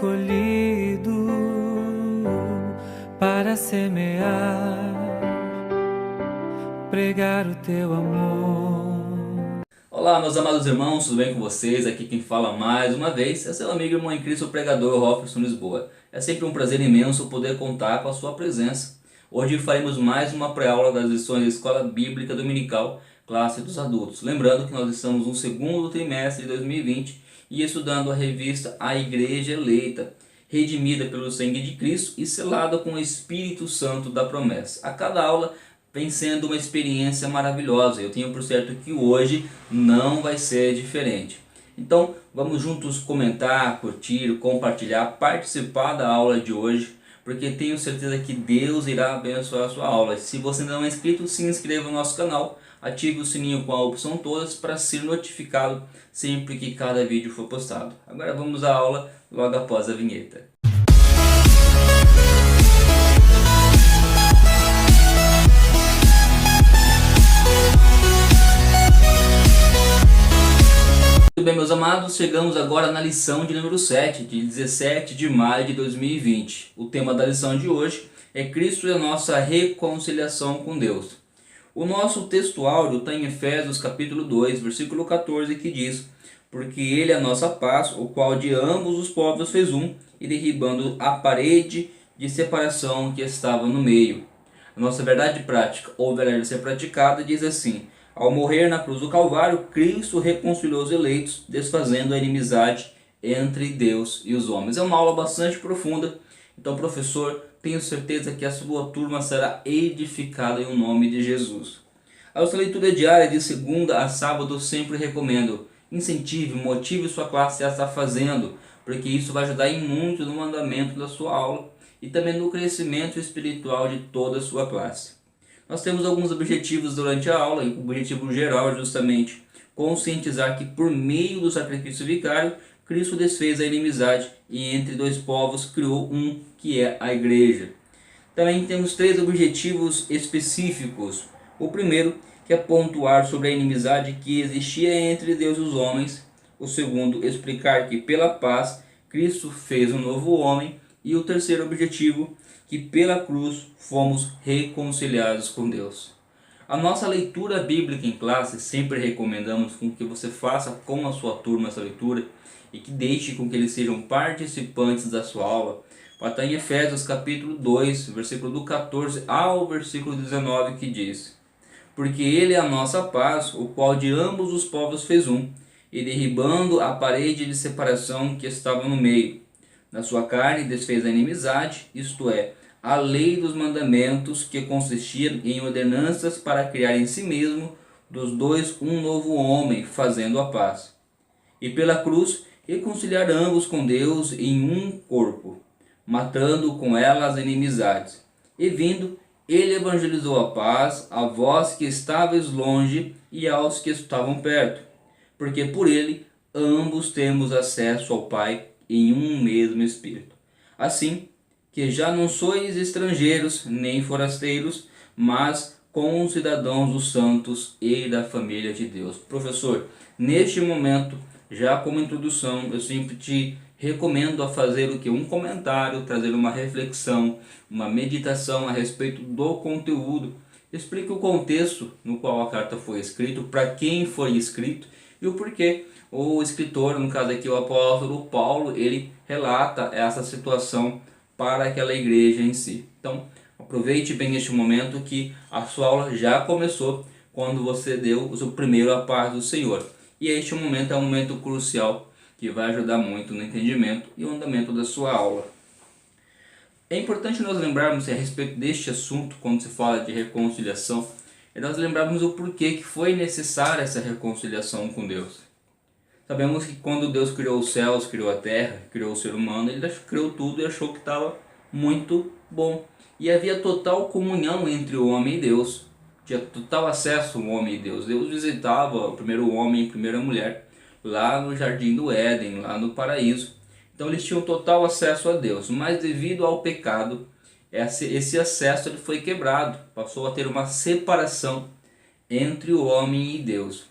escolhido para semear, pregar o teu amor. Olá, meus amados irmãos, tudo bem com vocês? Aqui quem fala mais uma vez é seu amigo e irmão em Cristo, o pregador Robson Lisboa. É sempre um prazer imenso poder contar com a sua presença. Hoje faremos mais uma pré-aula das lições da Escola Bíblica Dominical, classe dos adultos. Lembrando que nós estamos no segundo trimestre de 2020 e estudando a revista A Igreja Eleita, redimida pelo sangue de Cristo e selada com o Espírito Santo da promessa. A cada aula vem sendo uma experiência maravilhosa. Eu tenho por certo que hoje não vai ser diferente. Então vamos juntos comentar, curtir, compartilhar, participar da aula de hoje, porque tenho certeza que Deus irá abençoar a sua aula. Se você não é inscrito, se inscreva no nosso canal, ative o sininho com a opção todas para ser notificado sempre que cada vídeo for postado. Agora vamos à aula logo após a vinheta. Muito bem, meus amados, chegamos agora na lição de número 7, de 17 de maio de 2020. O tema da lição de hoje é Cristo e a nossa reconciliação com Deus. O nosso texto áureo está em Efésios capítulo 2, versículo 14, que diz: porque ele é a nossa paz, o qual de ambos os povos fez um, e derribando a parede de separação que estava no meio. A nossa verdade prática, ou verdade a ser praticada, diz assim: ao morrer na cruz do Calvário, Cristo reconciliou os eleitos, desfazendo a inimizade entre Deus e os homens. É uma aula bastante profunda, então, professor, tenho certeza que a sua turma será edificada em nome de Jesus. A nossa leitura diária de segunda a sábado sempre recomendo. Incentive, motive sua classe a estar fazendo, porque isso vai ajudar em muito no mandamento da sua aula e também no crescimento espiritual de toda a sua classe. Nós temos alguns objetivos durante a aula, e o objetivo geral é justamente conscientizar que por meio do sacrifício vicário, Cristo desfez a inimizade e entre dois povos criou um, que é a igreja. Também temos 3 objetivos específicos. O primeiro, que é pontuar sobre a inimizade que existia entre Deus e os homens. O segundo, explicar que pela paz Cristo fez um novo homem. E o terceiro objetivo, que pela cruz fomos reconciliados com Deus. A nossa leitura bíblica em classe sempre recomendamos com que você faça com a sua turma essa leitura e que deixe com que eles sejam participantes da sua aula. Está em Efésios capítulo 2, versículo do 14 ao versículo 19, que diz: porque ele é a nossa paz, o qual de ambos os povos fez um, e derribando a parede de separação que estava no meio. Na sua carne desfez a inimizade, isto é, a lei dos mandamentos, que consistia em ordenanças para criar em si mesmo dos dois um novo homem, fazendo a paz. E pela cruz reconciliar ambos com Deus em um corpo, matando com ela as inimizades. E vindo, ele evangelizou a paz a vós que estáveis longe e aos que estavam perto, porque por ele ambos temos acesso ao Pai em um mesmo Espírito. Assim que já não sois estrangeiros nem forasteiros, mas concidadãos dos santos e da família de Deus. Professor, neste momento, já como introdução, eu sempre te recomendo a fazer o que? Um comentário, trazer uma reflexão, uma meditação a respeito do conteúdo. Explique o contexto no qual a carta foi escrita, para quem foi escrito e o porquê. O escritor, no caso aqui o apóstolo Paulo, ele relata essa situação para aquela igreja em si. Então, aproveite bem este momento que a sua aula já começou quando você deu o seu primeiro a paz do Senhor. E este momento é um momento crucial que vai ajudar muito no entendimento e o andamento da sua aula. É importante nós lembrarmos a respeito deste assunto, quando se fala de reconciliação, é nós lembrarmos o porquê que foi necessária essa reconciliação com Deus. Sabemos que quando Deus criou os céus, criou a terra, criou o ser humano, ele criou tudo e achou que estava muito bom. E havia total comunhão entre o homem e Deus. Tinha total acesso ao homem e Deus. Deus visitava o primeiro homem e a primeira mulher lá no jardim do Éden, lá no paraíso. Então eles tinham total acesso a Deus, mas devido ao pecado, esse acesso ele foi quebrado, passou a ter uma separação entre o homem e Deus.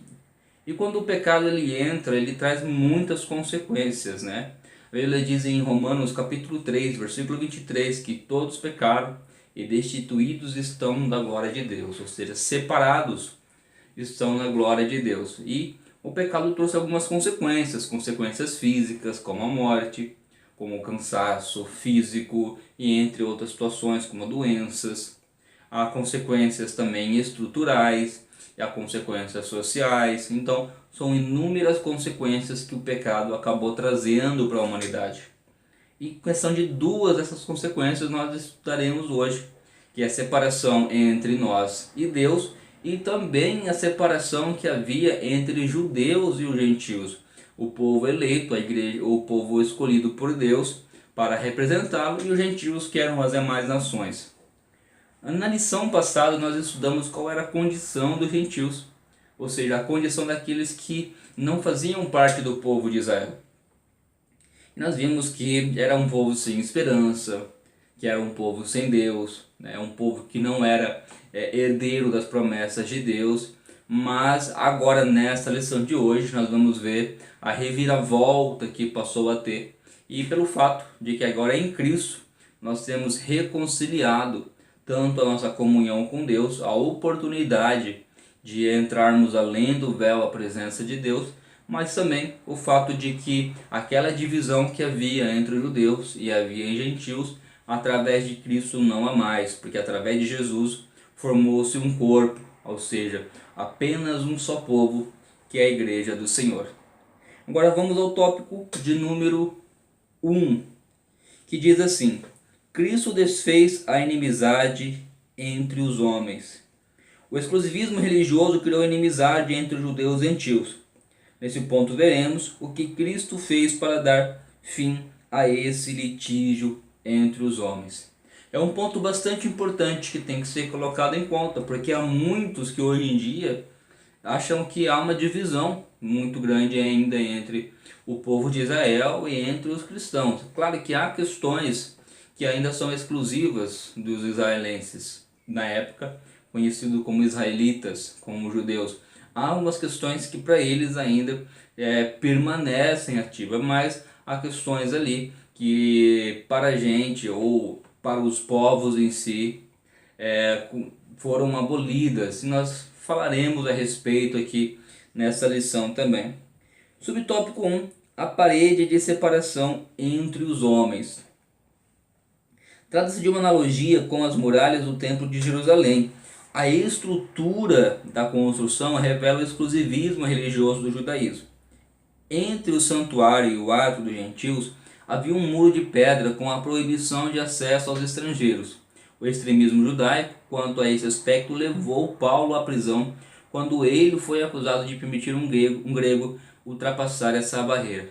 E quando o pecado ele entra, ele traz muitas consequências, né? A Bíblia diz em Romanos capítulo 3, versículo 23, que todos pecaram e destituídos estão da glória de Deus, ou seja, separados estão na glória de Deus. E o pecado trouxe algumas consequências físicas, como a morte, como o cansaço físico e entre outras situações, como doenças. Há consequências também estruturais e há consequências sociais. Então, são inúmeras consequências que o pecado acabou trazendo para a humanidade. E questão de duas dessas consequências nós estudaremos hoje, que é a separação entre nós e Deus e também a separação que havia entre judeus e os gentios, o povo eleito, a igreja, o povo escolhido por Deus para representá-lo e os gentios que eram as demais nações. Na lição passada nós estudamos qual era a condição dos gentios, ou seja, a condição daqueles que não faziam parte do povo de Israel. E nós vimos que era um povo sem esperança, que era um povo sem Deus, né? Um povo que não era herdeiro das promessas de Deus. Mas agora nesta lição de hoje nós vamos ver a reviravolta que passou a ter, e pelo fato de que agora em Cristo nós temos reconciliado tanto a nossa comunhão com Deus, a oportunidade de entrarmos além do véu à presença de Deus, mas também o fato de que aquela divisão que havia entre os judeus e havia em gentios, através de Cristo não há mais, porque através de Jesus formou-se um corpo, ou seja, apenas um só povo, que é a igreja do Senhor. Agora vamos ao tópico de número 1, que diz assim: Cristo desfez a inimizade entre os homens. O exclusivismo religioso criou inimizade entre os judeus e gentios. Nesse ponto veremos o que Cristo fez para dar fim a esse litígio entre os homens. É um ponto bastante importante que tem que ser colocado em conta, porque há muitos que hoje em dia acham que há uma divisão muito grande ainda entre o povo de Israel e entre os cristãos. Claro que há questões que ainda são exclusivas dos israelenses, na época conhecido como israelitas, como judeus. Há algumas questões que para eles ainda permanecem ativas, mas há questões ali que para a gente ou para os povos em si foram abolidas, e nós falaremos a respeito aqui nessa lição também. Subtópico 1, a parede de separação entre os homens. Trata-se de uma analogia com as muralhas do Templo de Jerusalém. A estrutura da construção revela o exclusivismo religioso do judaísmo. Entre o santuário e o átrio dos gentios havia um muro de pedra com a proibição de acesso aos estrangeiros. O extremismo judaico quanto a esse aspecto levou Paulo à prisão quando ele foi acusado de permitir um grego ultrapassar essa barreira.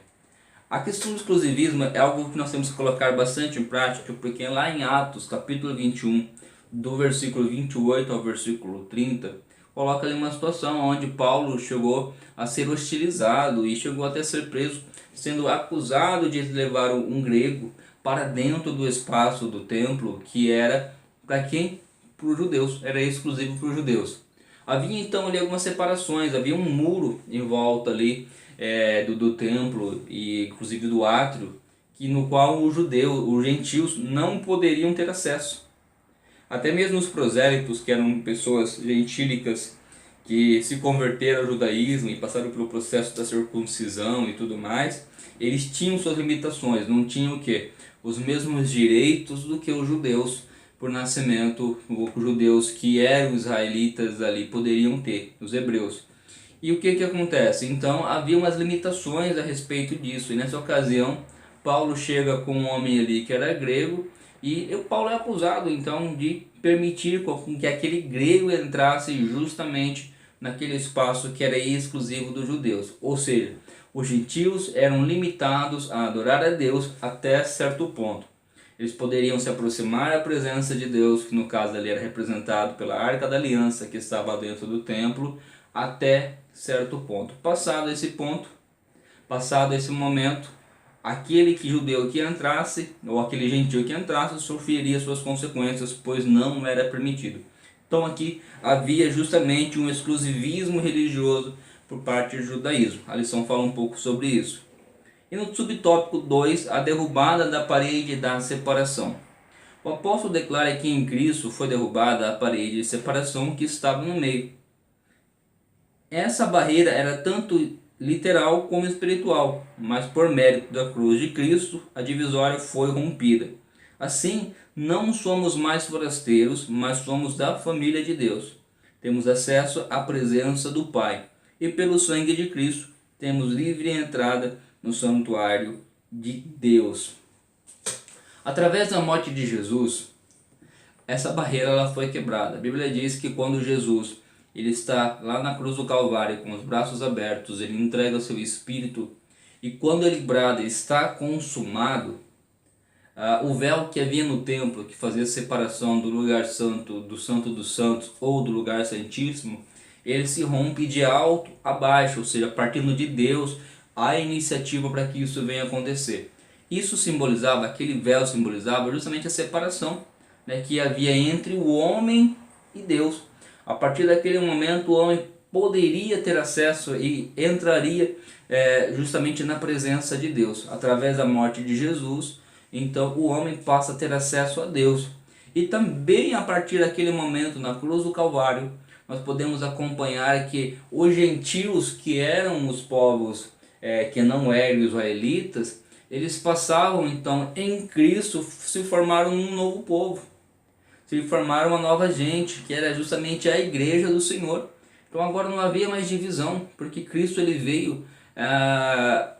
A questão do exclusivismo é algo que nós temos que colocar bastante em prática, porque lá em Atos, capítulo 21, do versículo 28 ao versículo 30, coloca ali uma situação onde Paulo chegou a ser hostilizado e chegou até a ser preso, sendo acusado de levar um grego para dentro do espaço do templo, que era para quem? Para os judeus, era exclusivo para os judeus. Havia então ali algumas separações, havia um muro em volta ali do templo e inclusive do átrio, no qual os gentios não poderiam ter acesso. Até mesmo os prosélitos, que eram pessoas gentílicas que se converteram ao judaísmo e passaram pelo processo da circuncisão e tudo mais, eles tinham suas limitações, não tinham o quê? Os mesmos direitos do que os judeus por nascimento, os judeus que eram israelitas ali poderiam ter, os hebreus. E o que acontece? Então havia umas limitações a respeito disso, e nessa ocasião Paulo chega com um homem ali que era grego, e Paulo é acusado então de permitir que aquele grego entrasse justamente naquele espaço que era exclusivo dos judeus. Ou seja, os gentios eram limitados a adorar a Deus até certo ponto. Eles poderiam se aproximar da presença de Deus, que no caso ali era representado pela Arca da Aliança, que estava dentro do templo, até certo ponto. Passado esse ponto, passado esse momento, aquele judeu que entrasse, ou aquele gentio que entrasse, sofreria suas consequências, pois não era permitido. Então aqui havia justamente um exclusivismo religioso por parte do judaísmo. A lição fala um pouco sobre isso. E no subtópico 2, a derrubada da parede da separação. O apóstolo declara que em Cristo foi derrubada a parede de separação que estava no meio. Essa barreira era tanto literal como espiritual, mas por mérito da cruz de Cristo, a divisória foi rompida. Assim, não somos mais forasteiros, mas somos da família de Deus. Temos acesso à presença do Pai, e pelo sangue de Cristo, temos livre entrada no santuário de Deus. Através da morte de Jesus, essa barreira ela foi quebrada. A Bíblia diz que quando Jesus ele está lá na cruz do Calvário com os braços abertos, ele entrega o seu espírito, e quando ele brada, está consumado, o véu que havia no templo, que fazia a separação do lugar santo dos santos ou do lugar santíssimo, ele se rompe de alto a baixo, ou seja, partindo de Deus a iniciativa para que isso venha acontecer. Isso simbolizava, aquele véu simbolizava justamente a separação, né, que havia entre o homem e Deus. A partir daquele momento o homem poderia ter acesso e entraria justamente na presença de Deus. Através da morte de Jesus, então o homem passa a ter acesso a Deus. E também a partir daquele momento, na cruz do Calvário, nós podemos acompanhar que os gentios, que eram os povos que não eram israelitas, eles passavam então em Cristo, se formaram um novo povo, se formaram uma nova gente, que era justamente a igreja do Senhor. Então agora não havia mais divisão, porque Cristo ele veio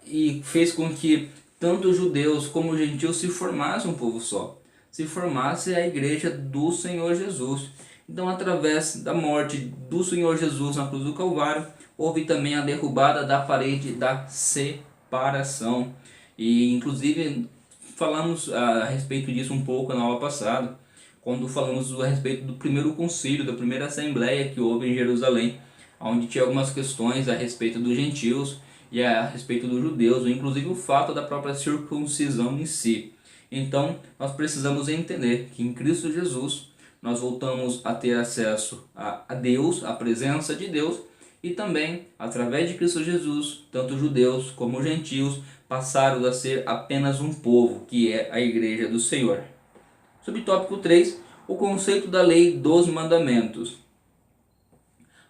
e fez com que tanto os judeus como os gentios se formassem um povo só, se formasse a igreja do Senhor Jesus. Então, através da morte do Senhor Jesus na cruz do Calvário, houve também a derrubada da parede da separação. E inclusive falamos a respeito disso um pouco na aula passada, quando falamos a respeito do primeiro concílio, da primeira assembleia que houve em Jerusalém, onde tinha algumas questões a respeito dos gentios e a respeito dos judeus, inclusive o fato da própria circuncisão em si. Então, nós precisamos entender que em Cristo Jesus nós voltamos a ter acesso a Deus, a presença de Deus, e também, através de Cristo Jesus, tanto judeus como gentios passaram a ser apenas um povo, que é a igreja do Senhor. Subtópico 3, o conceito da lei dos mandamentos.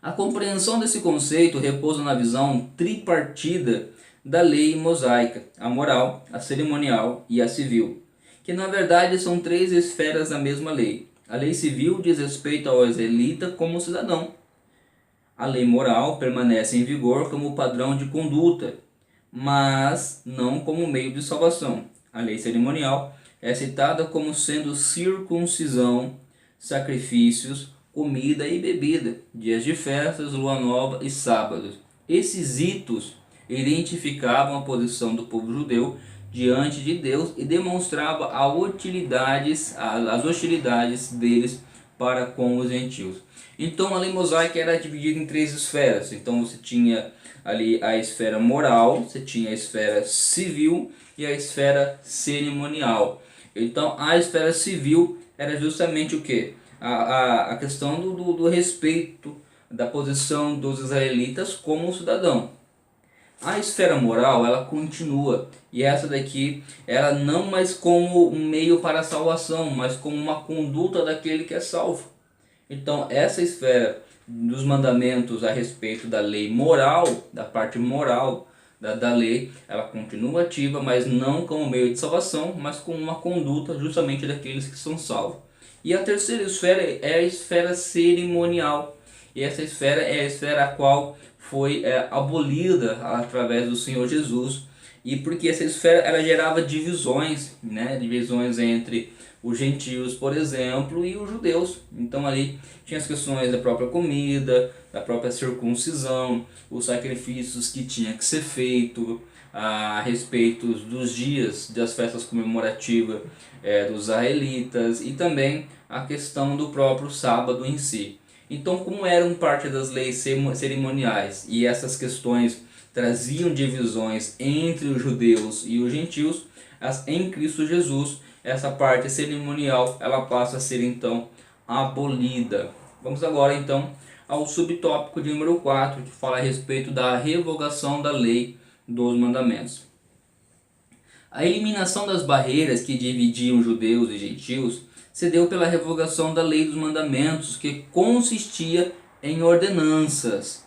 A compreensão desse conceito repousa na visão tripartida da lei mosaica, a moral, a cerimonial e a civil, que na verdade são três esferas da mesma lei. A lei civil diz respeito ao israelita como cidadão. A lei moral permanece em vigor como padrão de conduta, mas não como meio de salvação. A lei cerimonial é citada como sendo circuncisão, sacrifícios, comida e bebida, dias de festas, lua nova e sábados. Esses ritos identificavam a posição do povo judeu diante de Deus e demonstrava as hostilidades deles para com os gentios. Então a lei mosaica era dividida em três esferas. Então você tinha ali a esfera moral, você tinha a esfera civil e a esfera cerimonial. Então a esfera civil era justamente o que? A questão do respeito da posição dos israelitas como cidadão. A esfera moral ela continua, e essa daqui ela não mais como um meio para a salvação, mas como uma conduta daquele que é salvo. Então essa esfera dos mandamentos a respeito da lei moral, da parte moral da lei, ela continua ativa, mas não como meio de salvação, mas como uma conduta justamente daqueles que são salvos. E a terceira esfera é a esfera cerimonial, e essa esfera é a esfera a qual foi abolida através do Senhor Jesus, e porque essa esfera ela gerava divisões, né? Divisões entre os gentios, por exemplo, e os judeus. Então ali tinha as questões da própria comida, da própria circuncisão, os sacrifícios que tinha que ser feito, a respeito dos dias das festas comemorativas dos israelitas, e também a questão do próprio sábado em si. Então, como eram parte das leis cerimoniais e essas questões traziam divisões entre os judeus e os gentios, em Cristo Jesus, essa parte cerimonial ela passa a ser então abolida. Vamos agora então ao subtópico de número 4, que fala a respeito da revogação da lei dos mandamentos. A eliminação das barreiras que dividiam judeus e gentios se deu pela revogação da lei dos mandamentos, que consistia em ordenanças.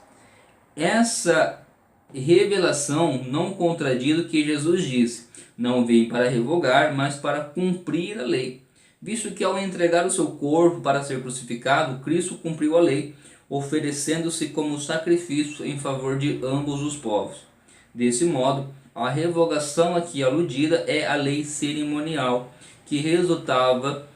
Essa revelação não contradiz o que Jesus disse: não vim para revogar, mas para cumprir a lei. Visto que ao entregar o seu corpo para ser crucificado, Cristo cumpriu a lei, oferecendo-se como sacrifício em favor de ambos os povos. Desse modo, a revogação aqui aludida é a lei cerimonial, que resultava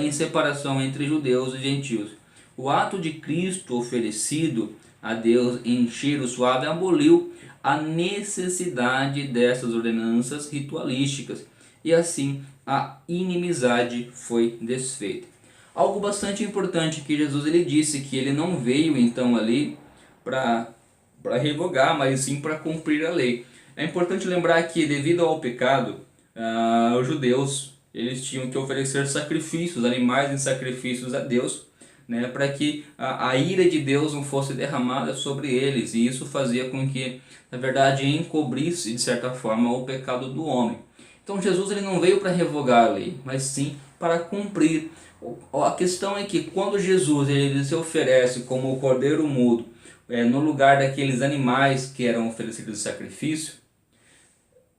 em separação entre judeus e gentios. O ato de Cristo oferecido a Deus em cheiro suave aboliu a necessidade dessas ordenanças ritualísticas, e assim a inimizade foi desfeita. Algo bastante importante que Jesus ele disse que ele não veio então ali para revogar, mas sim para cumprir a lei. É importante lembrar que devido ao pecado, os judeus eles tinham que oferecer sacrifícios, animais em sacrifícios a Deus, né, para que a ira de Deus não fosse derramada sobre eles, e isso fazia com que, na verdade, encobrisse de certa forma o pecado do homem. Então Jesus ele não veio para revogar a lei, mas sim para cumprir. A questão é que quando Jesus ele se oferece como o cordeiro mudo, no lugar daqueles animais que eram oferecidos de sacrifício,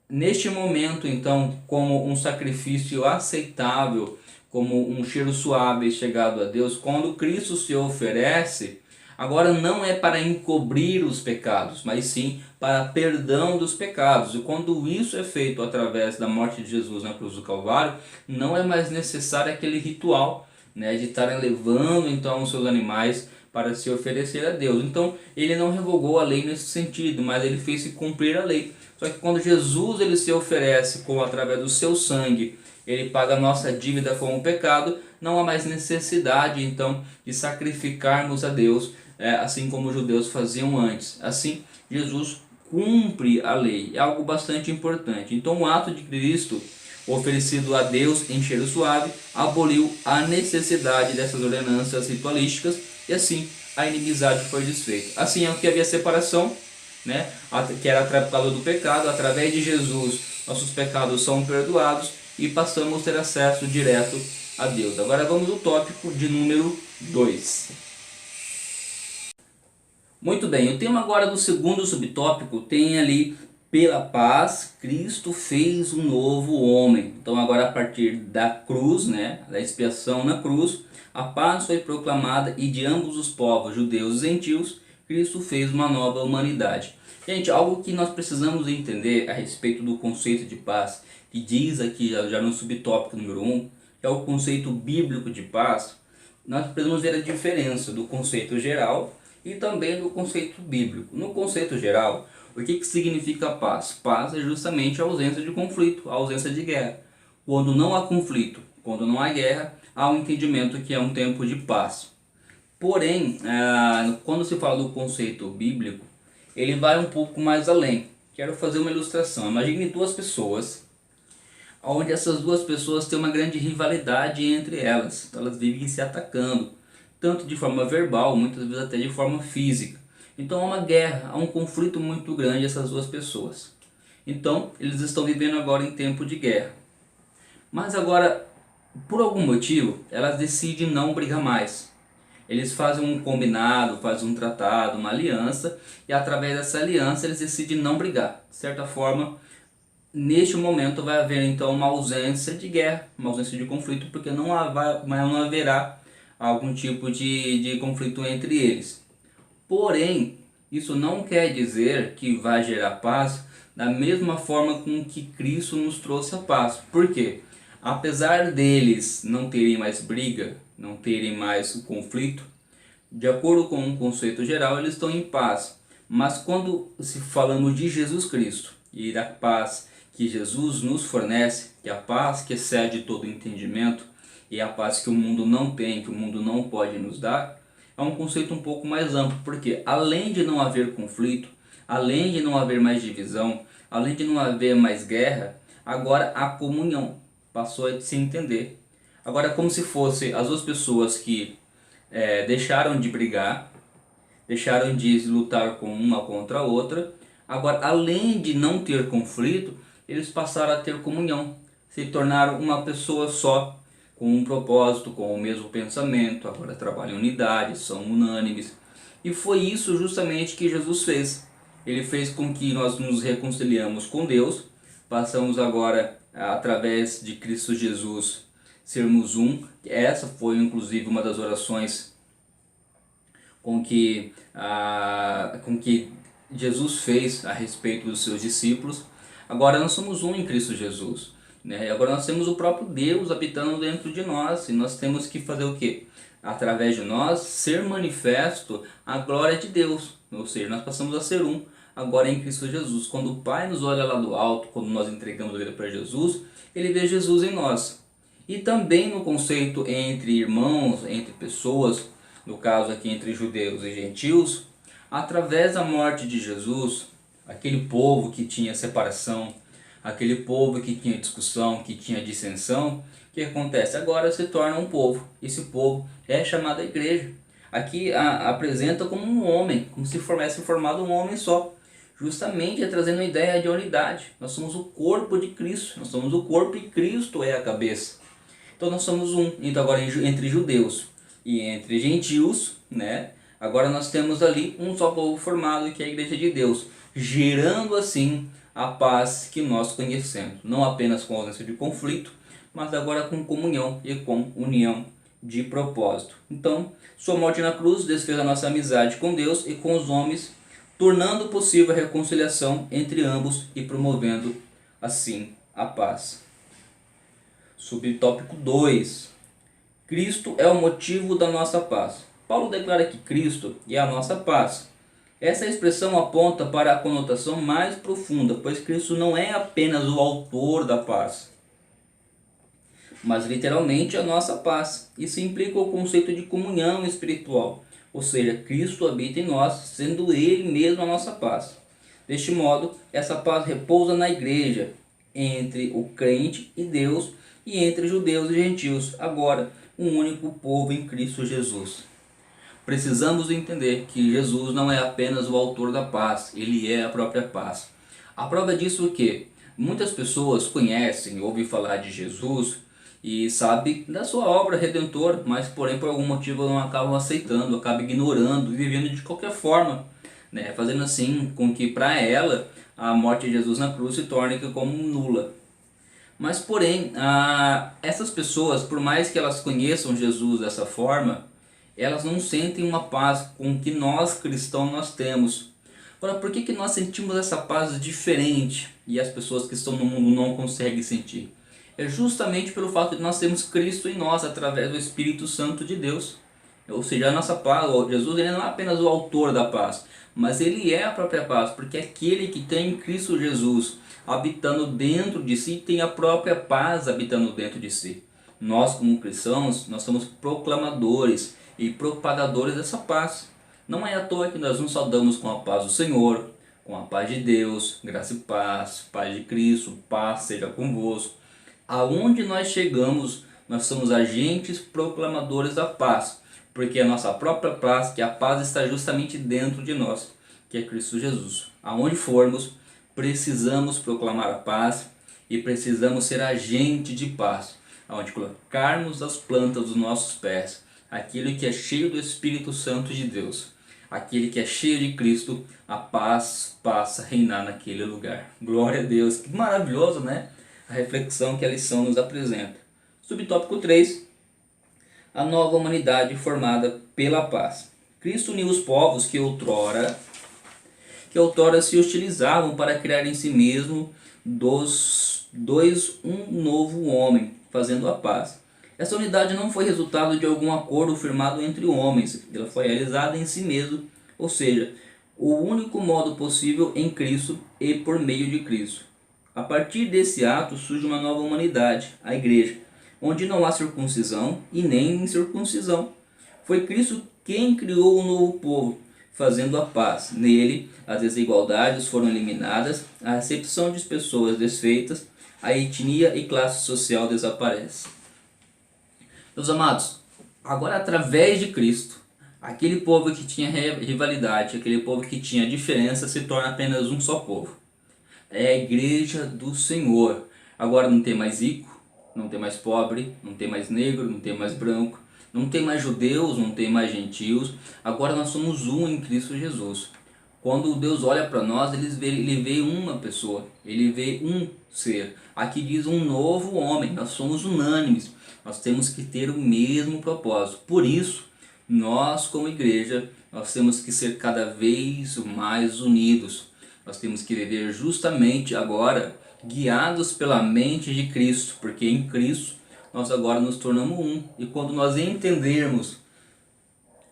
neste momento então, como um sacrifício aceitável, como um cheiro suave chegado a Deus, quando Cristo se oferece, agora não é para encobrir os pecados, mas sim para perdão dos pecados. E quando isso é feito através da morte de Jesus na cruz do Calvário, não é mais necessário aquele ritual, né, de estarem levando então os seus animais para se oferecer a Deus. Então ele não revogou a lei nesse sentido, mas ele fez se cumprir a lei. Só que quando Jesus ele se oferece através do seu sangue, ele paga a nossa dívida com o pecado, não há mais necessidade então de sacrificarmos a Deus, assim como os judeus faziam antes. Assim, Jesus cumpre a lei, é algo bastante importante. Então o ato de Cristo oferecido a Deus em cheiro suave aboliu a necessidade dessas ordenanças ritualísticas, e assim a inimizade foi desfeita. Assim é o que havia separação, né, que era por causa do pecado. Através de Jesus nossos pecados são perdoados e passamos a ter acesso direto a Deus. Agora vamos ao tópico de número 2. Muito bem, o tema agora do segundo subtópico tem ali: pela paz, Cristo fez um novo homem. Então agora a partir da cruz, né, da expiação na cruz, a paz foi proclamada e de ambos os povos, judeus e gentios, Cristo fez uma nova humanidade. Gente, algo que nós precisamos entender a respeito do conceito de paz, que diz aqui já no subtópico número 1, que é o conceito bíblico de paz. Nós precisamos ver a diferença do conceito geral e também do conceito bíblico. No conceito geral, o que significa paz? Paz é justamente a ausência de conflito, a ausência de guerra. Quando não há conflito, quando não há guerra, há um entendimento que é um tempo de paz. Porém, quando se fala do conceito bíblico, ele vai um pouco mais além. Quero fazer uma ilustração. Imagine duas pessoas, onde essas duas pessoas têm uma grande rivalidade entre elas. Então elas vivem se atacando, tanto de forma verbal, muitas vezes até de forma física. Então há uma guerra, há um conflito muito grande essas duas pessoas. Então eles estão vivendo agora em tempo de guerra. Mas agora, por algum motivo, elas decidem não brigar mais. Eles fazem um combinado, fazem um tratado, uma aliança, e através dessa aliança eles decidem não brigar. De certa forma, neste momento vai haver então uma ausência de guerra, uma ausência de conflito, porque não haverá algum tipo de conflito entre eles. Porém, isso não quer dizer que vai gerar paz da mesma forma com que Cristo nos trouxe a paz. Por quê? Apesar deles não terem mais briga, não terem mais o conflito, de acordo com um conceito geral, eles estão em paz. Mas quando se falamos de Jesus Cristo e da paz que Jesus nos fornece, que é a paz que excede todo entendimento, e a paz que o mundo não tem, que o mundo não pode nos dar, é um conceito um pouco mais amplo, porque além de não haver conflito, além de não haver mais divisão, além de não haver mais guerra, agora a comunhão passou a se entender. Agora é como se fosse as duas pessoas que deixaram de brigar, deixaram de lutar com uma contra a outra, Agora, além de não ter conflito, eles passaram a ter comunhão, se tornaram uma pessoa só, com um propósito, com o mesmo pensamento, agora trabalham em unidade, são unânimes. E foi isso justamente que Jesus fez. Ele fez com que nós nos reconciliamos com Deus, passamos agora, através de Cristo Jesus, sermos um. Essa foi inclusive uma das orações com que Jesus fez a respeito dos seus discípulos. Agora nós somos um em Cristo Jesus, né? Agora nós temos o próprio Deus habitando dentro de nós, e nós temos que fazer o quê? Através de nós ser manifesto a glória de Deus, ou seja, nós passamos a ser um agora em Cristo Jesus. Quando o Pai nos olha lá do alto, quando nós entregamos a vida para Jesus, Ele vê Jesus em nós. E também no conceito entre irmãos, entre pessoas, no caso aqui entre judeus e gentios, através da morte de Jesus, aquele povo que tinha separação, aquele povo que tinha discussão, que tinha dissensão, o que acontece? Agora se torna um povo. Esse povo é chamado igreja. Aqui apresenta como um homem, como se fosse formado um homem só. Justamente trazendo a ideia de unidade. Nós somos o corpo de Cristo, nós somos o corpo e Cristo é a cabeça. Então nós somos um. Então agora entre judeus e entre gentios, né? Agora nós temos ali um só povo formado, que é a igreja de Deus, gerando assim a paz que nós conhecemos, não apenas com ausência de conflito, mas agora com comunhão e com união de propósito. Então, sua morte na cruz desfez a nossa amizade com Deus e com os homens, tornando possível a reconciliação entre ambos e promovendo assim a paz. Subtópico 2. Cristo é o motivo da nossa paz. Paulo declara que Cristo é a nossa paz. Essa expressão aponta para a conotação mais profunda, pois Cristo não é apenas o autor da paz, mas literalmente a nossa paz. Isso implica o conceito de comunhão espiritual, ou seja, Cristo habita em nós, sendo Ele mesmo a nossa paz. Deste modo, essa paz repousa na igreja, entre o crente e Deus, e entre judeus e gentios, agora um único povo em Cristo Jesus. Precisamos entender que Jesus não é apenas o autor da paz, Ele é a própria paz. A prova disso é que muitas pessoas conhecem, ouvem falar de Jesus e sabem da sua obra redentora, mas porém por algum motivo não acabam aceitando, acabam ignorando e vivendo de qualquer forma, né? Fazendo assim com que para ela a morte de Jesus na cruz se torne como nula. Mas porém, essas pessoas, por mais que elas conheçam Jesus dessa forma, elas não sentem uma paz com que nós cristãos nós temos. Agora, por que nós sentimos essa paz diferente e as pessoas que estão no mundo não conseguem sentir? É justamente pelo fato de nós termos Cristo em nós através do Espírito Santo de Deus. Ou seja, a nossa paz, Jesus ele não é apenas o autor da paz, mas Ele é a própria paz, porque aquele que tem Cristo Jesus habitando dentro de si tem a própria paz habitando dentro de si. Nós como cristãos, nós somos proclamadores e propagadores dessa paz. Não é à toa que nós nos saudamos com a paz do Senhor, com a paz de Deus, graça e paz, paz de Cristo, paz seja convosco. Aonde nós chegamos, nós somos agentes proclamadores da paz, porque a nossa própria paz, que a paz está justamente dentro de nós, que é Cristo Jesus. Aonde formos, precisamos proclamar a paz e precisamos ser agente de paz, aonde colocarmos as plantas dos nossos pés, aquele que é cheio do Espírito Santo de Deus, aquele que é cheio de Cristo, a paz passa a reinar naquele lugar. Glória a Deus, que maravilhoso, né? A reflexão que a lição nos apresenta. Subtópico 3. A nova humanidade formada pela paz. Cristo uniu os povos que outrora se utilizavam para criar em si mesmo um novo homem, fazendo a paz. Essa unidade não foi resultado de algum acordo firmado entre homens, ela foi realizada em si mesmo, ou seja, o único modo possível em Cristo e por meio de Cristo. A partir desse ato surge uma nova humanidade, a igreja, onde não há circuncisão e nem incircuncisão. Foi Cristo quem criou um novo povo, fazendo a paz. Nele, as desigualdades foram eliminadas, a acepção de pessoas desfeitas, a etnia e classe social desaparece. Meus amados, agora através de Cristo, Aquele povo que tinha rivalidade, aquele povo que tinha diferença, se torna apenas um só povo. É a igreja do Senhor. Agora não tem mais rico, não tem mais pobre, não tem mais negro, não tem mais branco, não tem mais judeus, não tem mais gentios. Agora nós somos um em Cristo Jesus. Quando Deus olha para nós, ele vê uma pessoa, ele vê um ser. Aqui diz um novo homem, nós somos unânimes, nós temos que ter o mesmo propósito. Por isso, nós como igreja, nós temos que ser cada vez mais unidos. Nós temos que viver justamente agora, guiados pela mente de Cristo, porque em Cristo nós agora nos tornamos um. E quando nós entendemos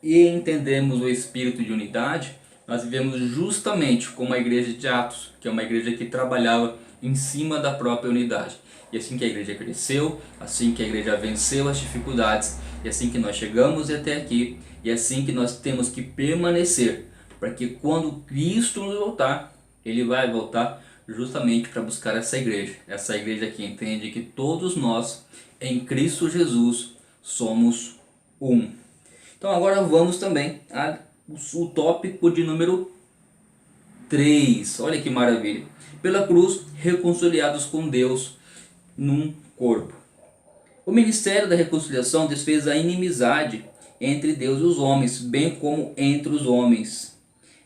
o espírito de unidade, nós vivemos justamente como a igreja de Atos, que é uma igreja que trabalhava em cima da própria unidade. E assim que a igreja cresceu, assim que a igreja venceu as dificuldades, e assim que nós chegamos até aqui, e assim que nós temos que permanecer, para que quando Cristo nos voltar, Ele vai voltar justamente para buscar essa igreja que entende que todos nós, em Cristo Jesus, somos um. Então agora vamos também ao tópico de número 3. Olha que maravilha. Pela cruz, reconciliados com Deus num corpo. O ministério da reconciliação desfez a inimizade entre Deus e os homens, bem como entre os homens.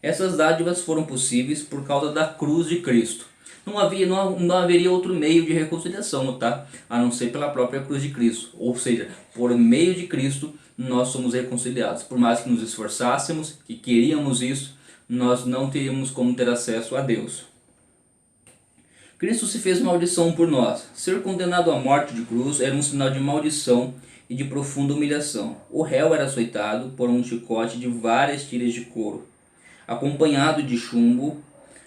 Essas dádivas foram possíveis por causa da cruz de Cristo. Não haveria outro meio de reconciliação, tá? A não ser pela própria cruz de Cristo. Ou seja, por meio de Cristo nós somos reconciliados. Por mais que nos esforçássemos, que queríamos isso, nós não teríamos como ter acesso a Deus. Cristo se fez maldição por nós. Ser condenado à morte de cruz era um sinal de maldição e de profunda humilhação. O réu era açoitado por um chicote de várias tiras de couro, acompanhado de chumbo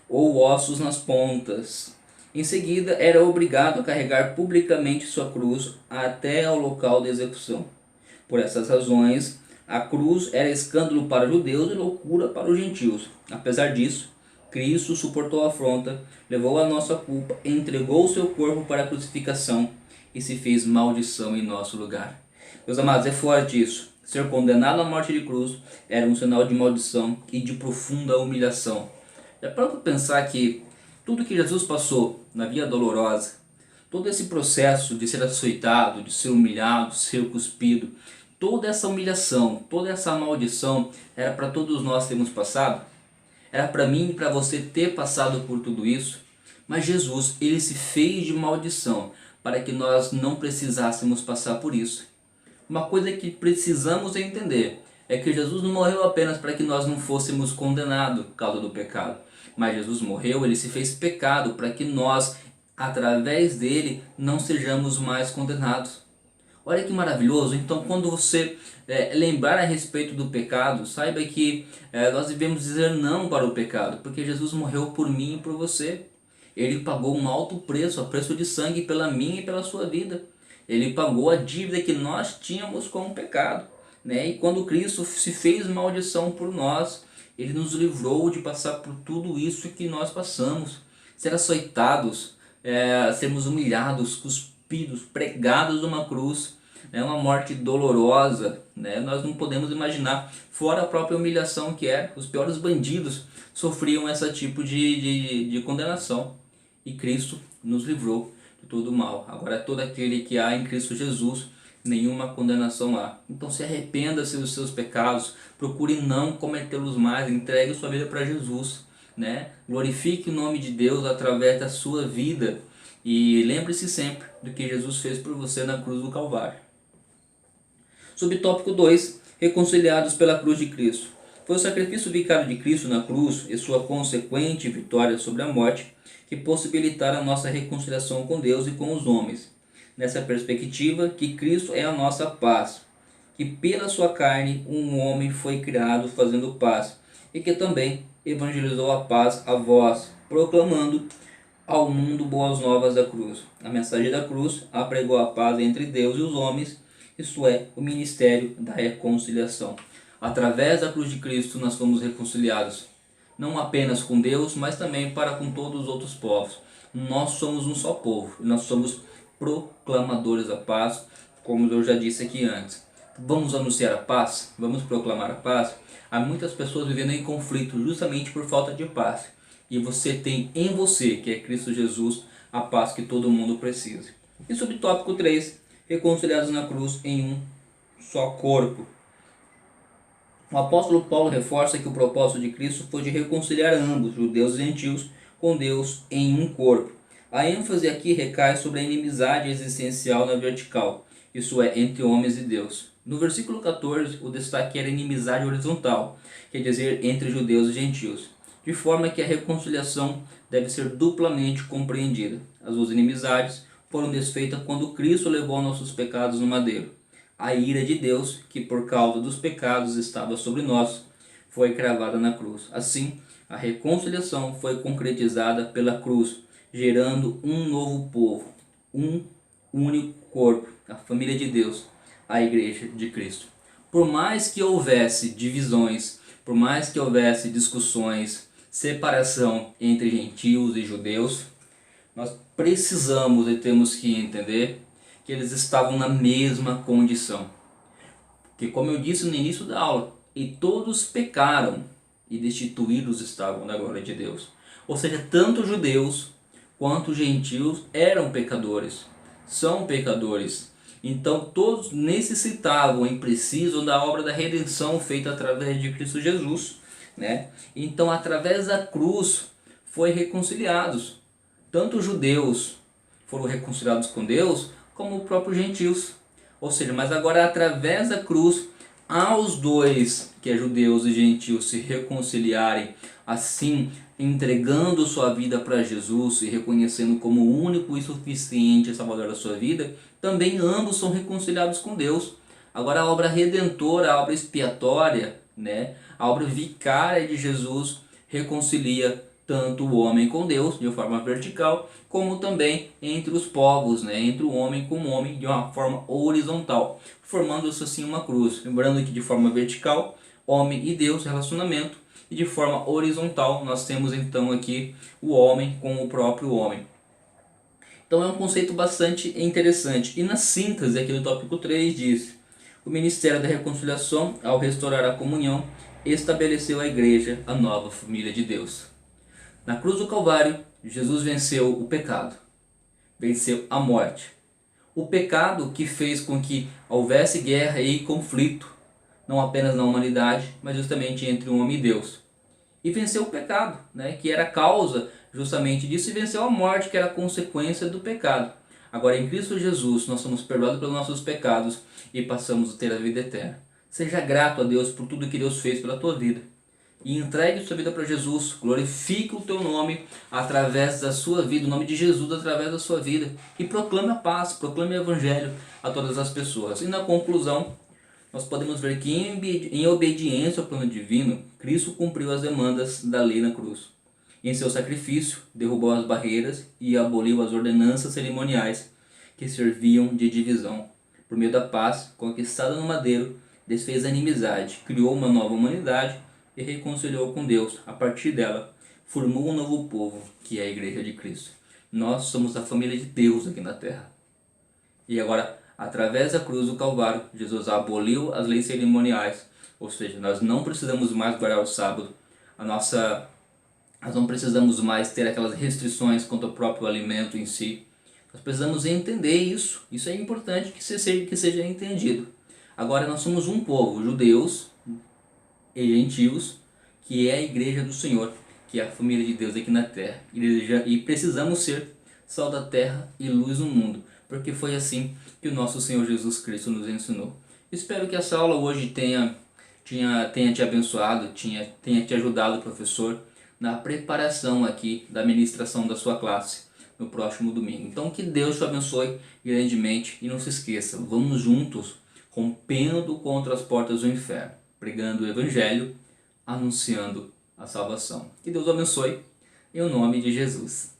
ou ossos nas pontas. Em seguida, era obrigado a carregar publicamente sua cruz até ao local de execução. Por essas razões, a cruz era escândalo para os judeus e loucura para os gentios. Apesar disso, Cristo suportou a afronta, levou a nossa culpa, entregou o seu corpo para a crucificação e se fez maldição em nosso lugar. Meus amados, é forte isso. Ser condenado à morte de cruz era um sinal de maldição e de profunda humilhação. Já parou para pensar que tudo que Jesus passou na via dolorosa, todo esse processo de ser açoitado, de ser humilhado, ser cuspido, toda essa humilhação, toda essa maldição era para todos nós termos passado? Era para mim e para você ter passado por tudo isso? Mas Jesus, ele se fez de maldição para que nós não precisássemos passar por isso. Uma coisa que precisamos entender é que Jesus não morreu apenas para que nós não fôssemos condenados por causa do pecado. Mas Jesus morreu, ele se fez pecado para que nós, através dele, não sejamos mais condenados. Olha que maravilhoso. Então quando você lembrar a respeito do pecado, saiba que nós devemos dizer não para o pecado, porque Jesus morreu por mim e por você. Ele pagou um alto preço, a preço de sangue, pela minha e pela sua vida. Ele pagou a dívida que nós tínhamos com o pecado, né? E quando Cristo se fez maldição por nós, ele nos livrou de passar por tudo isso que nós passamos. Ser açoitados, sermos humilhados, cuspidos, pregados numa cruz, né? Uma morte dolorosa, né? Nós não podemos imaginar, fora a própria humilhação que é. Os piores bandidos sofriam esse tipo de condenação. E Cristo nos livrou de todo o mal. Agora todo aquele que há em Cristo Jesus, nenhuma condenação há. Então se arrependa-se dos seus pecados, procure não cometê-los mais, entregue sua vida para Jesus, né? Glorifique o nome de Deus através da sua vida e lembre-se sempre do que Jesus fez por você na cruz do Calvário. Subtópico 2, reconciliados pela cruz de Cristo. Foi o sacrifício vicário de Cristo na cruz e sua consequente vitória sobre a morte que possibilitaram a nossa reconciliação com Deus e com os homens. Nessa perspectiva, que Cristo é a nossa paz, que pela sua carne um homem foi criado fazendo paz, e que também evangelizou a paz a vós, proclamando ao mundo boas novas da cruz. A mensagem da cruz apregou a paz entre Deus e os homens, isso é, o ministério da reconciliação. Através da cruz de Cristo nós fomos reconciliados, não apenas com Deus, mas também para com todos os outros povos. Nós somos um só povo, nós somos proclamadores da paz, como eu já disse aqui antes. vamos anunciar a paz, vamos proclamar a paz. Há muitas pessoas vivendo em conflito justamente por falta de paz. E você tem em você, que é Cristo Jesus, a paz que todo mundo precisa. E subtópico 3, reconciliados na cruz em um só corpo. O apóstolo Paulo reforça que o propósito de Cristo foi de reconciliar ambos, judeus e gentios, com Deus em um corpo. A ênfase aqui recai sobre a inimizade existencial na vertical, isso é, entre homens e Deus. No versículo 14, o destaque era inimizade horizontal, quer dizer, entre judeus e gentios, de forma que a reconciliação deve ser duplamente compreendida. As duas inimizades foram desfeitas quando Cristo levou nossos pecados no madeiro. A ira de Deus, que por causa dos pecados estava sobre nós, foi cravada na cruz. Assim, a reconciliação foi concretizada pela cruz, gerando um novo povo, um único corpo, a família de Deus, a Igreja de Cristo. Por mais que houvesse divisões, por mais que houvesse discussões, separação entre gentios e judeus, nós precisamos e temos que entender que eles estavam na mesma condição. Que, como eu disse no início da aula, e todos pecaram e destituídos estavam da glória de Deus. Ou seja, tanto judeus quanto gentios eram pecadores, são pecadores. Então todos necessitavam e precisam da obra da redenção feita através de Cristo Jesus, né? Então através da cruz foi reconciliados. Tanto os judeus foram reconciliados com Deus, como os próprios gentios. Ou seja, mas agora através da cruz, aos dois, que é judeus e gentios, se reconciliarem, assim entregando sua vida para Jesus e reconhecendo como o único e suficiente Salvador da sua vida, também ambos são reconciliados com Deus. Agora a obra redentora, a obra expiatória, né, a obra vicária de Jesus reconcilia tanto o homem com Deus de uma forma vertical, como também entre os povos, né, entre o homem com o homem de uma forma horizontal, formando-se assim uma cruz. Lembrando que de forma vertical, homem e Deus, relacionamento, e de forma horizontal nós temos então aqui o homem com o próprio homem. Então é um conceito bastante interessante. E na síntese aqui do tópico 3 diz: o ministério da reconciliação, ao restaurar a comunhão, estabeleceu a igreja, a nova família de Deus. Na cruz do Calvário, Jesus venceu o pecado, venceu a morte. O pecado que fez com que houvesse guerra e conflito, não apenas na humanidade, mas justamente entre o homem e Deus. E venceu o pecado, né, que era a causa justamente disso, e venceu a morte, que era a consequência do pecado. Agora em Cristo Jesus nós somos perdoados pelos nossos pecados e passamos a ter a vida eterna. Seja grato a Deus por tudo que Deus fez pela tua vida. E entregue sua vida para Jesus, glorifique o teu nome através da sua vida, o nome de Jesus através da sua vida, e proclame a paz, proclame o evangelho a todas as pessoas. E na conclusão, nós podemos ver que em obediência ao plano divino, Cristo cumpriu as demandas da lei na cruz. Em seu sacrifício, derrubou as barreiras e aboliu as ordenanças cerimoniais que serviam de divisão. Por meio da paz conquistada no madeiro, desfez a inimizade, criou uma nova humanidade e reconciliou com Deus. A partir dela, formou um novo povo, que é a Igreja de Cristo. Nós somos a família de Deus aqui na terra. E agora, através da cruz do Calvário, Jesus aboliu as leis cerimoniais, ou seja, nós não precisamos mais guardar o sábado, nós não precisamos mais ter aquelas restrições quanto ao próprio alimento em si. Nós precisamos entender isso, isso é importante que seja entendido. Agora nós somos um povo, judeus e gentios, que é a igreja do Senhor, que é a família de Deus aqui na terra. E precisamos ser sal da terra e luz no mundo, porque foi assim que o nosso Senhor Jesus Cristo nos ensinou. Espero que essa aula hoje tenha te abençoado, tenha te ajudado, professor, na preparação aqui da ministração da sua classe no próximo domingo. Então que Deus te abençoe grandemente e não se esqueça, vamos juntos rompendo contra as portas do inferno, pregando o evangelho, anunciando a salvação. Que Deus abençoe em nome de Jesus.